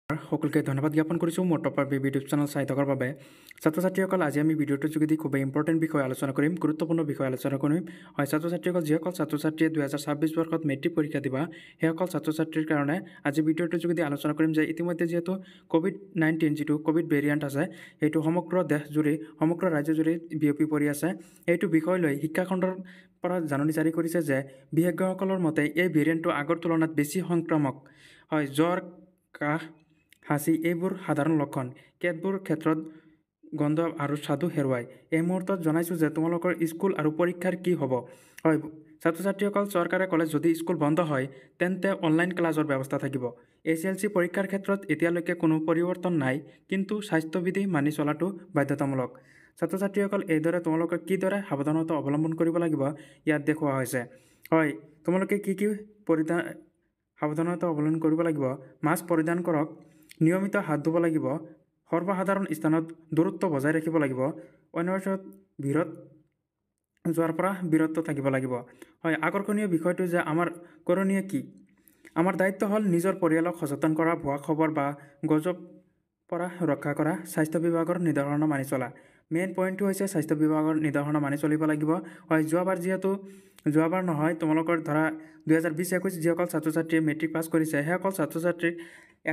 সকলকে ধন্যবাদ জ্ঞাপন কৰিছোঁ মোৰ টপাৰ ইউটিউব চেনেল চাই থকাৰ বাবে। ছাত্ৰ ছাত্ৰীসকল, আজি আমি ভিডিঅ'টোৰ যোগেদি খুবেই ইম্পৰ্টেণ্ট বিষয় আলোচনা কৰিম, গুৰুত্বপূৰ্ণ বিষয় আলোচনা কৰিম। হয়, ছাত্ৰ ছাত্ৰীসকল, যিসকল ছাত্ৰ ছাত্ৰীয়ে 2026 বৰ্ষত মেট্ৰিক পৰীক্ষা দিবা, সেইসকল ছাত্ৰ ছাত্ৰীৰ কাৰণে আজি ভিডিঅ'টোৰ যোগেদি আলোচনা কৰিম যে ইতিমধ্যে যিহেতু COVID-19 যিটো ক'ভিড ভেৰিয়েণ্ট আছে, সেইটো সমগ্ৰ দেশজুৰি, সমগ্ৰ ৰাজ্যজুৰি বিয়পি পৰি আছে। এইটো বিষয় লৈ শিক্ষাখণ্ডৰ পৰা জাননী জাৰি কৰিছে যে বিশেষজ্ঞসকলৰ মতে এই ভেৰিয়েণ্টটো আগৰ তুলনাত বেছি সংক্ৰামক হয়। জ্বৰ, কাহ, হাঁচি এইবোৰ সাধাৰণ লক্ষণ। কেতবোৰ ক্ষেত্ৰত গন্ধ আৰু স্বাদু হেৰুৱায়। এই মুহূৰ্তত জনাইছোঁ যে তোমালোকৰ স্কুল আৰু পৰীক্ষাৰ কি হ'ব। হয়, ছাত্ৰ ছাত্ৰীসকল, চৰকাৰে ক'লে যদি স্কুল বন্ধ হয় তেন্তে অনলাইন ক্লাছৰ ব্যৱস্থা থাকিব। SLC পৰীক্ষাৰ ক্ষেত্ৰত এতিয়ালৈকে কোনো পৰিৱৰ্তন নাই, কিন্তু স্বাস্থ্যবিধি মানি চলাটো বাধ্যতামূলক। ছাত্ৰ ছাত্ৰীসকল, এইদৰে তোমালোকে কিদৰে সাৱধানতা অৱলম্বন কৰিব লাগিব ইয়াত দেখুওৱা হৈছে। হয়, তোমালোকে কি সাৱধানতা অৱলম্বন কৰিব লাগিব। মাস্ক পৰিধান কৰক, নিয়মিত হাত ধুব লাগিব, সৰ্বসাধাৰণ স্থানত দূৰত্ব বজাই ৰাখিব লাগিব, অনাৱশ্যক ভিৰত যোৱাৰ পৰা বিৰত থাকিব লাগিব। হয়, আকৰ্ষণীয় বিষয়টো যে আমাৰ কৰণীয় কি? আমাৰ দায়িত্ব হ'ল নিজৰ পৰিয়ালক সচেতন কৰা, ভুৱা খবৰ বা গুজবৰ পৰা ৰক্ষা কৰা, স্বাস্থ্য বিভাগৰ নিৰ্দেশনা মানি চলা। মেইন পইণ্টটো হৈছে স্বাস্থ্য বিভাগৰ নিৰ্দেশনা মানি চলিব লাগিব। হয়, যোৱাবাৰ নহয়, তোমালোকৰ ধৰা 2020-21 যিসকল ছাত্ৰ ছাত্ৰীয়ে মেট্ৰিক পাছ কৰিছে, সেইসকল ছাত্ৰ ছাত্ৰীৰ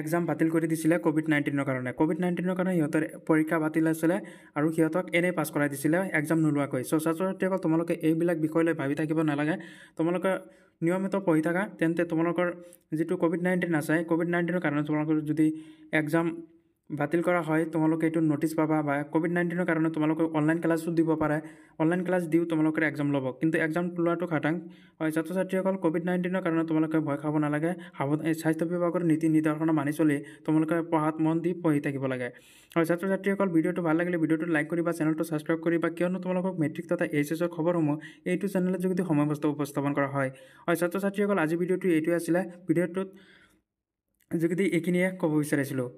এক্সাম বাতিল কৰি দিছিলে COVID-19 কাৰণে। COVID-19 কাৰণে সিহঁতৰ পৰীক্ষা বাতিল আছিলে আৰু সিহঁতক এনেই পাছ কৰাই দিছিলে এক্সাম নোলোৱাকৈ। ছাত্ৰ ছাত্ৰীসকল, তোমালোকে এইবিলাক বিষয় লৈ ভাবি থাকিব নালাগে। তোমালোকে নিয়মিত পঢ়ি থাকা, তেন্তে তোমালোকৰ যিটো COVID-19 আছে, COVID-19 কাৰণে তোমালোকৰ যদি এক্সাম বাতিল কৰা হয়, তোমালোকে এইটো নটিচ পাবা, বা COVID-19 কাৰণে তোমালোকে অনলাইন ক্লাছো দিব পাৰে। অনলাইন ক্লাছ দিও তোমালোকে এক্সাম ল'ব, কিন্তু এক্সাম লোৱাটো খাটাং হয়। ছাত্ৰ ছাত্ৰীসকল, COVID-19 কাৰণে তোমালোকে ভয় খাব নালাগে। স্বাস্থ্য বিভাগৰ নীতি নিৰ্দেশনা মানি চলি তোমালোকে পঢ়াত মন দি পঢ়ি থাকিব লাগে। হয়, ছাত্ৰ ছাত্ৰীসকল, ভিডিঅ'টো ভাল লাগিলে ভিডিঅ'টো লাইক কৰিবা, চেনেলটো ছাবস্ক্ৰাইব কৰিবা, কিয়নো তোমালোকক মেট্ৰিক তথা HSৰ খবৰসমূহ এইটো চেনেলত যোগেদি সময়মতে উপস্থাপন কৰা হয়। হয়, ছাত্ৰ ছাত্ৰীসকল, আজি ভিডিঅ'টো এইটোৱে আছিলে। ভিডিঅ'টোত যোগেদি এইখিনিয়ে ক'ব বিচাৰিছিলোঁ।